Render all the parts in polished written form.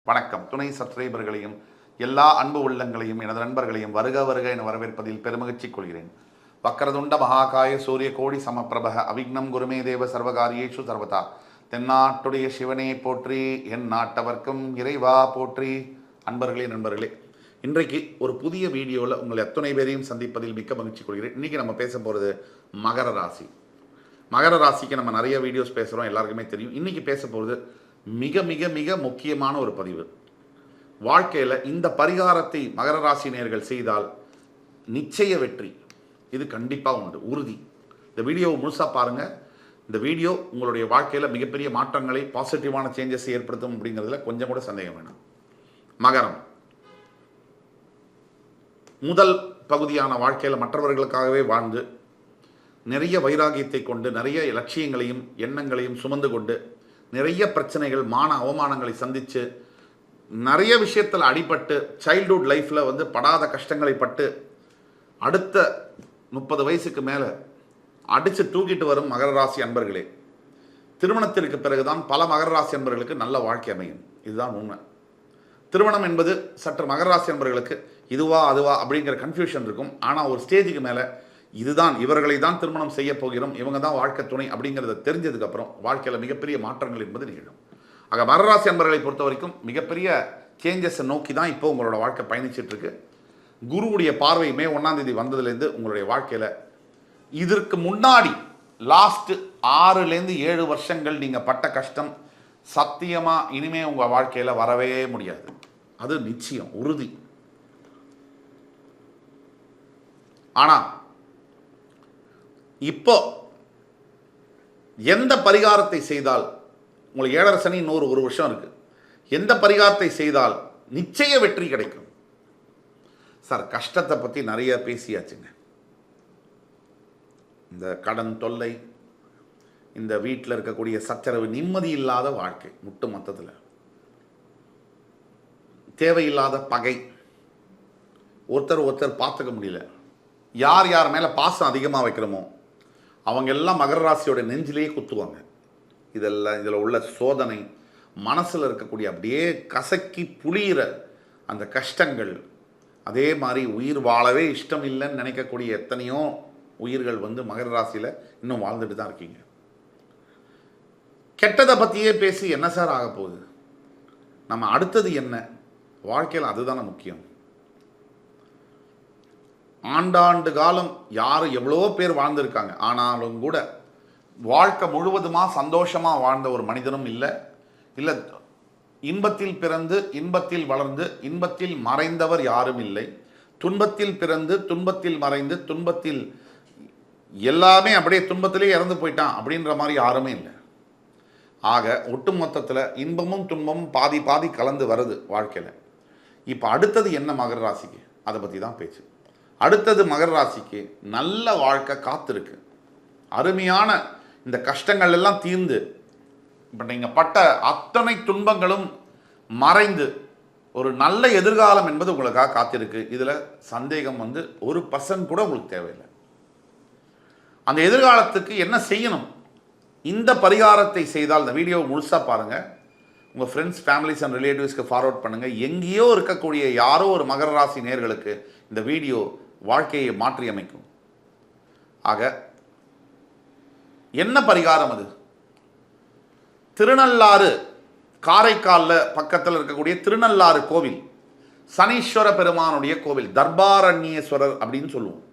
வணக்கம். துணை சப்ஸ்கிரைபர்களையும் எல்லா அன்பு உள்ளங்களையும் எனது நண்பர்களையும் வருக வருக என வரவேற்பதில் பெருமகிழ்ச்சி கொள்கிறேன். வக்கரதுண்ட மகாகாய சூரிய கோடி சமப்பிரபக அவிக்னம் குருமே தேவ சர்வகாரியேஷு சர்வதா. தென்னாட்டுடைய சிவனே போற்றி, என் நாட்டவர்க்கும் இறைவா போற்றி. நண்பர்களே, இன்றைக்கு ஒரு புதிய வீடியோவில் உங்களை அத்துணை பேரையும் சந்திப்பதில் மிக்க மகிழ்ச்சி கொள்கிறேன். இன்றைக்கி நம்ம பேச போகிறது மகர ராசி. மகர ராசிக்கு நம்ம நிறைய வீடியோஸ் பேசுகிறோம், எல்லாருக்குமே தெரியும். இன்றைக்கி பேச போகிறது மிக மிக மிக முக்கியமான ஒரு பதிவு. வாழ்க்கையில் இந்த பரிகாரத்தை மகர ராசி நேயர்கள் செய்தால் நிச்சய வெற்றி, இது கண்டிப்பாக உண்டு, உறுதி. இந்த வீடியோவை முழுசாக பாருங்கள். இந்த வீடியோ உங்களுடைய வாழ்க்கையில் மிகப்பெரிய மாற்றங்களை, பாசிட்டிவான சேஞ்சஸ் ஏற்படுத்தும் அப்படிங்கிறதுல கொஞ்சம் கூட சந்தேகம் வேணாம். மகரம் முதல் பகுதியான வாழ்க்கையில் மற்றவர்களுக்காகவே வாழ்ந்து நிறைய வைராகியத்தை கொண்டு நிறைய லட்சியங்களையும் எண்ணங்களையும் சுமந்து கொண்டு நிறைய பிரச்சனைகள், மான அவமானங்களை சந்தித்து நிறைய விஷயத்தில் அடிபட்டு சைல்டுஹுட் லைஃப்பில் படாத கஷ்டங்களை பட்டு அடுத்த 30 வயசுக்கு மேலே அடித்து தூக்கிட்டு வரும் மகர ராசி அன்பர்களே, திருமணத்திற்கு பிறகுதான் பல மகர ராசி அன்பர்களுக்கு நல்ல வாழ்க்கை அமையும். இதுதான் உண்மை. திருமணம் என்பது சற்று மகர ராசி அன்பர்களுக்கு இதுவா அதுவா அப்படிங்கிற கன்ஃபியூஷன் இருக்கும். ஆனால் ஒரு ஸ்டேஜுக்கு மேலே இதுதான், இவர்களை தான் திருமணம் செய்ய போகிறோம், இவங்க தான் வாழ்க்கை துணை அப்படிங்கிறத தெரிஞ்சதுக்கப்புறம் வாழ்க்கையில் மிகப்பெரிய மாற்றங்கள் என்பது நிகழும். ஆக மகராசி அன்பர்களை பொறுத்த வரைக்கும் மிகப்பெரிய சேஞ்சஸை நோக்கி தான் இப்போ உங்களோட வாழ்க்கை பயணிச்சிட்ருக்கு. குருவுடைய பார்வை மே 1ஆம் தேதி வந்ததுலேருந்து உங்களுடைய வாழ்க்கையில் இதற்கு முன்னாடி லாஸ்ட்டு 6லேருந்து 7 வருஷங்கள் நீங்கள் பட்ட கஷ்டம் சத்தியமாக இனிமேல் உங்கள் வாழ்க்கையில் வரவே முடியாது. அது நிச்சயம், உறுதி. ஆனால் இப்போ எந்த பரிகாரத்தை செய்தால், உங்களுக்கு 7.5 சனி இன்னொரு 1 வருஷம் இருக்கு, எந்த பரிகாரத்தை செய்தால் நிச்சய வெற்றி கிடைக்கும்? சார், கஷ்டத்தை பற்றி நிறைய பேசியாச்சுங்க. இந்த கடன் தொல்லை, இந்த வீட்டில் இருக்கக்கூடிய சச்சரவு, நிம்மதி இல்லாத வாழ்க்கை, முட்டு மொத்தத்தில் தேவையில்லாத பகை, ஒருத்தர் பார்த்துக்க முடியல, யார் யார் மேலே பாசம் அதிகமாக வைக்கிறோமோ அவங்க எல்லாம் மகர ராசியோட நெஞ்சிலேயே குத்துவாங்க. இதில் உள்ள சோதனை, மனசில் இருக்கக்கூடிய அப்படியே கசக்கி புளியிற அந்த கஷ்டங்கள், அதே மாதிரி உயிர் வாழவே இஷ்டம் இல்லைன்னு நினைக்கக்கூடிய எத்தனையோ உயிர்கள் மகர ராசியில் இன்னும் வாழ்ந்துட்டு தான் இருக்கீங்க. கெட்டதை பற்றியே பேசி என்ன சார் ஆக போகுது? நம்ம அடுத்தது என்ன? வாழ்க்கையில் அதுதானே முக்கியம். ஆண்டாண்டு காலம் யார் எவ்வளோ பேர் வாழ்ந்திருக்காங்க. ஆனாலும் கூட வாழ்க்கை முழுவதுமாக சந்தோஷமாக வாழ்ந்த ஒரு மனிதனும் இல்லை. இன்பத்தில் பிறந்து இன்பத்தில் வளர்ந்து இன்பத்தில் மறைந்தவர் யாரும் இல்லை. துன்பத்தில் பிறந்து துன்பத்தில் மறைந்து துன்பத்தில் எல்லாமே அப்படியே துன்பத்திலே இறந்து போயிட்டான் அப்படின்ற மாதிரி யாருமே இல்லை. ஆக ஒட்டுமொத்தத்தில் இன்பமும் துன்பமும் பாதி பாதி கலந்து வருது வாழ்க்கையில். இப்போ அடுத்தது என்ன மகர ராசிக்கு? அதை பற்றி தான் பேச்சு. அடுத்தது மகர ராசிக்கு நல்ல வாழ்க்கை காத்திருக்கு. அருமையான இந்த கஷ்டங்கள் எல்லாம் தீர்ந்து இப்போ நீங்கள் பட்ட அத்தனை துன்பங்களும் மறைந்து ஒரு நல்ல எதிர்காலம் என்பது உங்களுக்காக காத்திருக்கு. இதில் சந்தேகம் 1% கூட உங்களுக்கு தேவையில்லை. அந்த எதிர்காலத்துக்கு என்ன செய்யணும்? இந்த பரிகாரத்தை செய்தால், இந்த வீடியோவை முழுசாக பாருங்கள், உங்கள் ஃப்ரெண்ட்ஸ், ஃபேமிலிஸ் அண்ட் ரிலேட்டிவ்ஸ்க்கு ஃபார்வர்ட் பண்ணுங்கள். எங்கேயோ இருக்கக்கூடிய யாரோ ஒரு மகர ராசி நேயர்களுக்கு இந்த வீடியோ வாழ்க்கையை மாற்றி அமைக்கும். ஆக என்ன பரிகாரம் அது? திருநள்ளாறு, காரைக்காலில் பக்கத்தில் இருக்கக்கூடிய திருநள்ளாறு கோவில், சனீஸ்வர பெருமானுடைய கோவில், தர்பாரண்யேஸ்வரர் அப்படின்னு சொல்லுவோம்.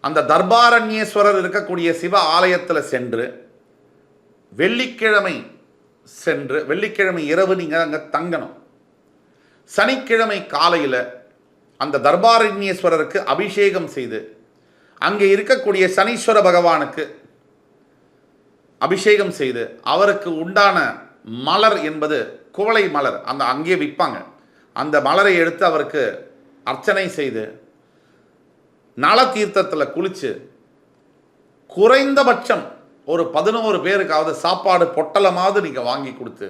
அந்த தர்பாரண்யேஸ்வரர் இருக்கக்கூடிய சிவ ஆலயத்தில் சென்று வெள்ளிக்கிழமை இரவு நீங்கள் அங்கே தங்கணும். சனிக்கிழமை காலையில் அந்த தர்பாரண்யேஸ்வரருக்கு அபிஷேகம் செய்து, அங்கே இருக்கக்கூடிய சனீஸ்வர பகவானுக்கு அபிஷேகம் செய்து, அவருக்கு உண்டான மலர் என்பது குவளை மலர், அங்கே விற்பாங்க, அந்த மலரை எடுத்து அவருக்கு அர்ச்சனை செய்து, நல தீர்த்தத்தில் குளித்து, குறைந்தபட்சம் ஒரு 11 பேருக்காவது சாப்பாடு பொட்டலமாவது நீங்கள் வாங்கி கொடுத்து,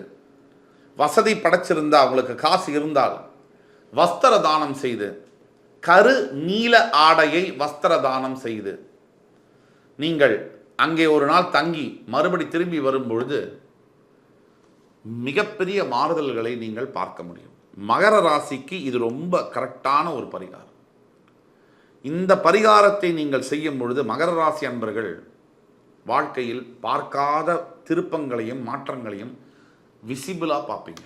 வசதி படைச்சிருந்தா, அவங்களுக்கு காசு இருந்தால் வஸ்திர தானம் செய்து, கரு நீல ஆடையை வஸ்திர தானம் செய்து, நீங்கள் அங்கே ஒரு நாள் தங்கி மறுபடி திரும்பி வரும்பொழுது மிகப்பெரிய மாறுதல்களை நீங்கள் பார்க்க முடியும். மகர ராசிக்கு இது ரொம்ப கரெக்டான ஒரு பரிகாரம். இந்த பரிகாரத்தை நீங்கள் செய்யும் பொழுது மகர ராசி அன்பர்கள் வாழ்க்கையில் பார்க்காத திருப்பங்களையும் மாற்றங்களையும் விசிபிளாக பார்ப்பீங்க.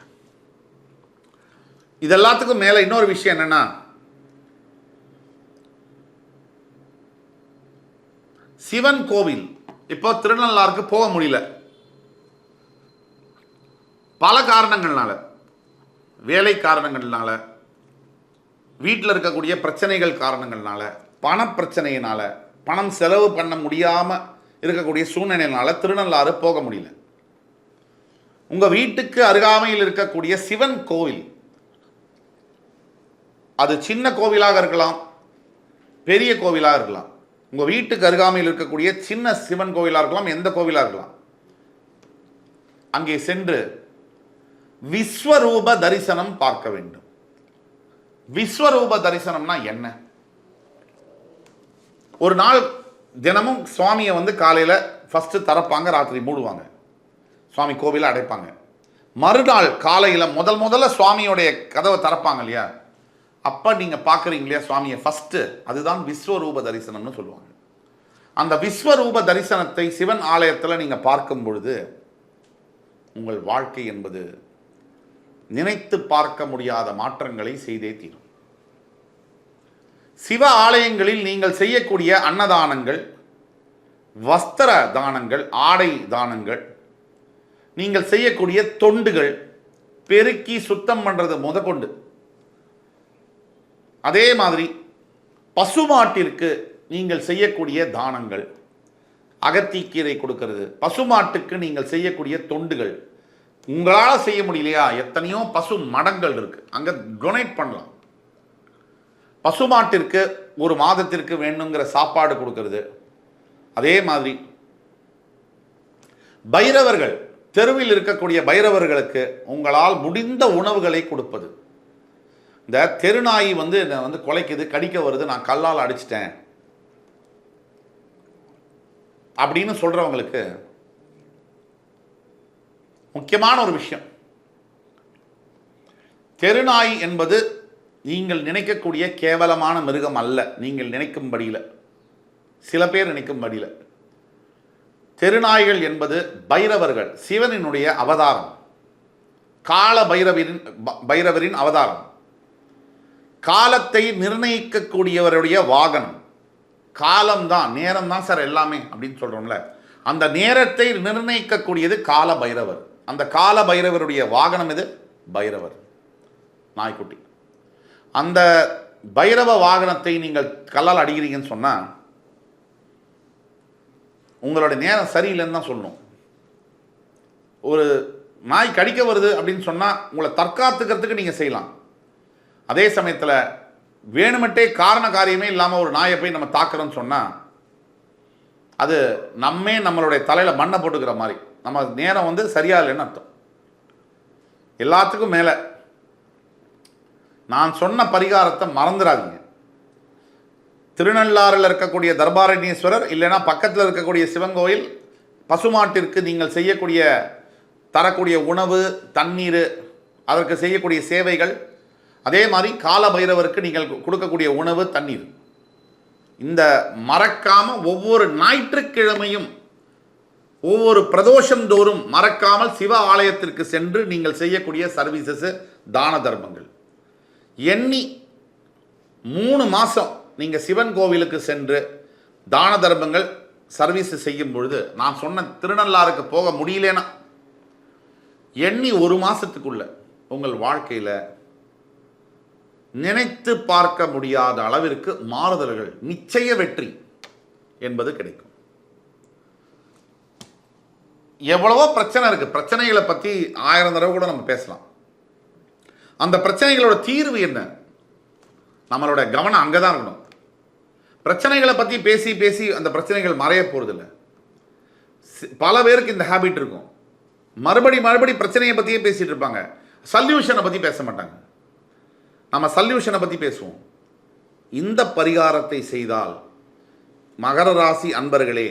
இதெல்லாத்துக்கும் மேலே இன்னொரு விஷயம் என்னன்னா, சிவன் கோவில் இப்போ திருநள்ளாருக்கு போக முடியல. பல காரணங்கள்னால, வேலை காரணங்கள்னால, வீட்டில் இருக்கக்கூடிய பிரச்சனைகள் காரணங்கள்னால, பண பிரச்சனையினால, பணம் செலவு பண்ண முடியாமல் இருக்கக்கூடிய சூழ்நிலையினால திருநள்ளாறு போக முடியல. உங்கள் வீட்டுக்கு அருகாமையில் இருக்கக்கூடிய சிவன் கோவில், அது சின்ன கோவிலாக இருக்கலாம், பெரிய கோவிலாக இருக்கலாம். உங்கள் வீட்டுக்கு அருகாமையில் இருக்கக்கூடிய சின்ன சிவன் கோவிலாக இருக்கலாம், எந்த கோவிலாக இருக்கலாம். அங்கே சென்று விஸ்வரூப தரிசனம் பார்க்க வேண்டும். விஸ்வரூப தரிசனம்னா என்ன? ஒரு நாள் தினமும் சுவாமியை காலையில் ஃபஸ்ட்டு திறப்பாங்க, ராத்திரி மூடுவாங்க, சுவாமி கோவிலை அடைப்பாங்க. மறுநாள் காலையில் முதல்ல சுவாமியோடைய கதவை திறப்பாங்க இல்லையா, அப்போ நீங்கள் பார்க்குறீங்க இல்லையா சுவாமியை ஃபஸ்ட்டு, அதுதான் விஸ்வரூப தரிசனம்னு சொல்லுவாங்க. அந்த விஸ்வரூப தரிசனத்தை சிவன் ஆலயத்தில் நீங்கள் பார்க்கும் பொழுது உங்கள் வாழ்க்கை என்பது நினைத்து பார்க்க முடியாத மாற்றங்களை செய்தே தீரும். சிவ ஆலயங்களில் நீங்கள் செய்யக்கூடிய அன்னதானங்கள், வஸ்திர தானங்கள், ஆடை தானங்கள், நீங்கள் செய்யக்கூடிய தொண்டுகள், பெருக்கி சுத்தம் பண்ணுறது முதற்கொண்டு, அதே மாதிரி பசுமாட்டிற்கு நீங்கள் செய்யக்கூடிய தானங்கள், அகத்திக்கீரை கொடுக்கிறது, பசுமாட்டுக்கு நீங்கள் செய்யக்கூடிய தொண்டுகள், உங்களால் செய்ய முடியலையா எத்தனையோ பசு மடங்கள் இருக்கு, அங்கே டொனேட் பண்ணலாம். பசுமாட்டிற்கு ஒரு மாதத்திற்கு வேணுங்கிற சாப்பாடு கொடுக்கிறது. அதே மாதிரி பைரவர்கள், தெருவில் இருக்கக்கூடிய பைரவர்களுக்கு உங்களால் முடிந்த உணவுகளை கொடுப்பது. இந்த தெருநாய் கொலைக்குது, கடிக்க வருது, நான் கல்லால் அடிச்சிட்டேன் அப்படின்னு சொல்றவங்களுக்கு முக்கியமான ஒரு விஷயம், தெருநாய் என்பது நீங்கள் நினைக்கக்கூடிய கேவலமான மிருகம் அல்ல. நீங்கள் நினைக்கும்படியில், சில பேர் நினைக்கும்படியில், தெருநாய்கள் என்பது பைரவர்கள், சிவனினுடைய அவதாரம், கால பைரவரின் அவதாரம், காலத்தை நிர்ணயிக்கக்கூடியவருடைய வாகனம். காலம்தான், நேரம்தான் சார் எல்லாமே அப்படின்னு சொல்றோம்ல, அந்த நேரத்தை நிர்ணயிக்கக்கூடியது கால பைரவர். அந்த கால பைரவருடைய வாகனம் இது பைரவர், நாய்க்குட்டி. அந்த பைரவ வாகனத்தை நீங்கள் கல்லால் அடிக்கிறீங்கன்னு சொன்னால் உங்களுடைய நேரம் சரியில்லைன்னு தான் சொல்லணும். ஒரு நாய் கடிக்க வருது அப்படின்னு சொன்னால் உங்களை தற்காத்துக்கிறதுக்கு நீங்கள் செய்யலாம். அதே சமயத்தில் வேணுமட்டே காரண காரியமே இல்லாமல் ஒரு நாயை போய் நம்ம தாக்குறோன்னு சொன்னால் அது நம்மளுடைய தலையில் மண்ணை போட்டுக்கிற மாதிரி, நம்ம நேரம் சரியா இல்லைன்னு அர்த்தம். எல்லாத்துக்கும் மேலே நான் சொன்ன பரிகாரத்தை மறந்துடாதீங்க. திருநள்ளாறில் இருக்கக்கூடிய தர்பாரண்யேஸ்வரர், இல்லைன்னா பக்கத்தில் இருக்கக்கூடிய சிவன் கோயில், பசுமாட்டிற்கு நீங்கள் செய்யக்கூடிய தரக்கூடிய உணவு, தண்ணீர், அதற்கு செய்யக்கூடிய சேவைகள், அதே மாதிரி கால பைரவருக்கு நீங்கள் கொடுக்கக்கூடிய உணவு, தண்ணீர், இந்த மறக்காமல் ஒவ்வொரு ஞாயிற்றுக்கிழமையும் ஒவ்வொரு பிரதோஷம் தோறும் மறக்காமல் சிவ ஆலயத்திற்கு சென்று நீங்கள் செய்யக்கூடிய சர்வீசஸ், தான தர்மங்கள், எண்ணி 3 மாதம் நீங்கள் சிவன் கோவிலுக்கு சென்று தான தர்மங்கள் சர்வீஸ் செய்யும் பொழுது, நான் சொன்ன திருநள்ளாருக்கு போக முடியலனா எண்ணி 1 மாதத்துக்குள்ள உங்கள் வாழ்க்கையில் நினைத்து பார்க்க முடியாத அளவிற்கு மாறுதல்கள், நிச்சய வெற்றி என்பது கிடைக்கும். எவ்வளவோ பிரச்சனை இருக்கு, பிரச்சனைகளை பற்றி 1000 தடவை கூட நம்ம பேசலாம். அந்த பிரச்சனைகளோட தீர்வு என்ன? நம்மளோட கவனம் அங்கே தான் இருக்கணும். பிரச்சனைகளை பற்றி பேசி பேசி அந்த பிரச்சனைகள் மறைய போகிறதில்ல. பல பேருக்கு இந்த ஹேபிட் இருக்கும், மறுபடி பிரச்சனையை பற்றியே பேசிகிட்டு இருப்பாங்க, சல்யூஷனை பற்றி பேச மாட்டாங்க. நம்ம சல்யூஷனை பற்றி பேசுவோம். இந்த பரிகாரத்தை செய்தால் மகர ராசி அன்பர்களே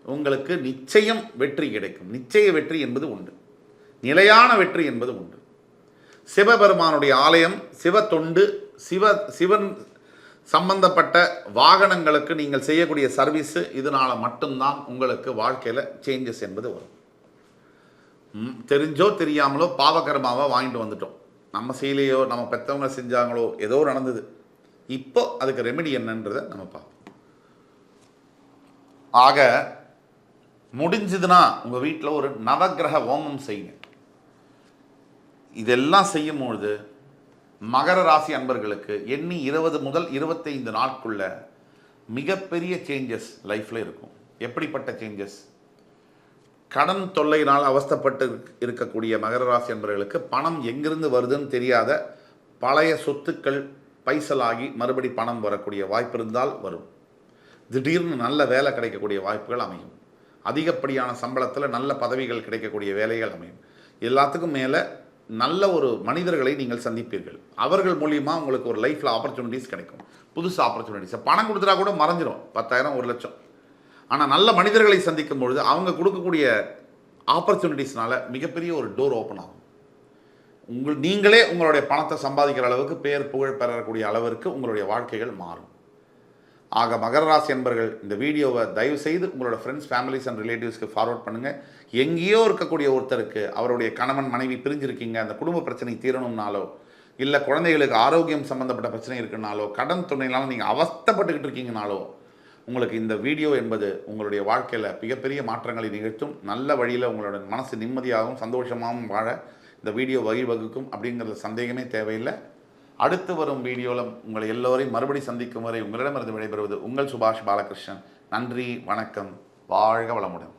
உங்களுக்கு நிச்சயம் வெற்றி கிடைக்கும். நிச்சய வெற்றி என்பது உண்டு. நிலையான வெற்றி என்பது உண்டு. சிவபெருமானுடைய ஆலயம், சிவ தொண்டு, சிவன் சம்பந்தப்பட்ட வாகனங்களுக்கு நீங்கள் செய்யக்கூடிய சர்வீஸு, இதனால் மட்டும்தான் உங்களுக்கு வாழ்க்கையில் சேஞ்சஸ் என்பது வரும். தெரிஞ்சோ தெரியாமலோ பாவகர்மாவை வாங்கிட்டு வந்துட்டோம். நம்ம செய்யலையோ, நம்ம பெற்றவங்க செஞ்சாங்களோ, ஏதோ நடந்தது. இப்போ அதுக்கு ரெமெடி என்னன்றதை நம்ம பார்ப்போம். ஆக முடிஞ்சதுன்னா உங்கள் வீட்டில் ஒரு நவக்கிரக ஹோமம் செய்யுங்க. இதெல்லாம் செய்யும்பொழுது மகர ராசி அன்பர்களுக்கு எண்ணி 20 முதல் 25 நாட்குள்ள மிகப்பெரிய சேஞ்சஸ் லைஃப்பில் இருக்கும். எப்படிப்பட்ட சேஞ்சஸ்? கடன் தொல்லையினால் அவஸ்தைப்பட்டு இருக்கக்கூடிய மகர ராசி அன்பர்களுக்கு பணம் எங்கிருந்து வருதுன்னு தெரியாத பழைய சொத்துக்கள் பைசலாகி மறுபடி பணம் வரக்கூடிய வாய்ப்பு இருந்தால் வரும். திடீர்னு நல்ல வேலை கிடைக்கக்கூடிய வாய்ப்புகள் அமையும். அதிகப்படியான சம்பளத்தில் நல்ல பதவிகள் கிடைக்கக்கூடிய வேலைகள் அமையும். எல்லாத்துக்கும் மேலே நல்ல ஒரு மனிதர்களை நீங்கள் சந்திப்பீர்கள். அவர்கள் மூலியமாக உங்களுக்கு ஒரு லைஃப்பில் ஆப்பர்ச்சுனிட்டிஸ் கிடைக்கும். புதுசு ஆப்பர்ச்சுனிட்டிஸ். பணம் கொடுத்துட்டா கூட மறைஞ்சிரும், 10,000 1,00,000. ஆனால் நல்ல மனிதர்களை சந்திக்கும் பொழுது அவங்க கொடுக்கக்கூடிய ஆப்பர்ச்சுனிட்டிஸ்னால மிகப்பெரிய ஒரு டோர் ஓப்பன் ஆகும். நீங்களே உங்களுடைய பணத்தை சம்பாதிக்கிற அளவுக்கு பேர் புகழ் பெறக்கூடிய அளவிற்கு உங்களுடைய வாழ்க்கைகள் மாறும். ஆக மகர ராசி என்பர்கள் இந்த வீடியோவை தயவு செய்து உங்களோட ஃப்ரெண்ட்ஸ், ஃபேமிலிஸ் அண்ட் ரிலேட்டிவ்ஸ்க்கு ஃபார்வர்ட் பண்ணுங்கள். எங்கேயோ இருக்கக்கூடிய ஒருத்தருக்கு அவருடைய கணவன் மனைவி பிரிஞ்சிருக்கீங்க, அந்த குடும்ப பிரச்சனை தீரணும்னாலோ, இல்லை குழந்தைகளுக்கு ஆரோக்கியம் சம்மந்தப்பட்ட பிரச்சனை இருக்குனாலோ, கடன் துணையினாலும் நீங்கள் அவஸ்தைப்பட்டுக்கிட்டு இருக்கீங்கனாலோ, உங்களுக்கு இந்த வீடியோ என்பது உங்களுடைய வாழ்க்கையில் மிகப்பெரிய மாற்றங்களை நிகழ்த்தும். நல்ல வழியில் உங்களோட மனசு நிம்மதியாகவும் சந்தோஷமாகவும் வாழ இந்த வீடியோ வழிவகுக்கும் அப்படிங்கிறது சந்தேகமே தேவையில்லை. அடுத்து வரும் வீடியோவில் உங்களை எல்லோரையும் மறுபடி சந்திக்கும் வரை உங்களிடமிருந்து விடைபெறுவது உங்கள் சுபாஷ் பாலகிருஷ்ணன். நன்றி, வணக்கம், வாழ்க வளமுடன்.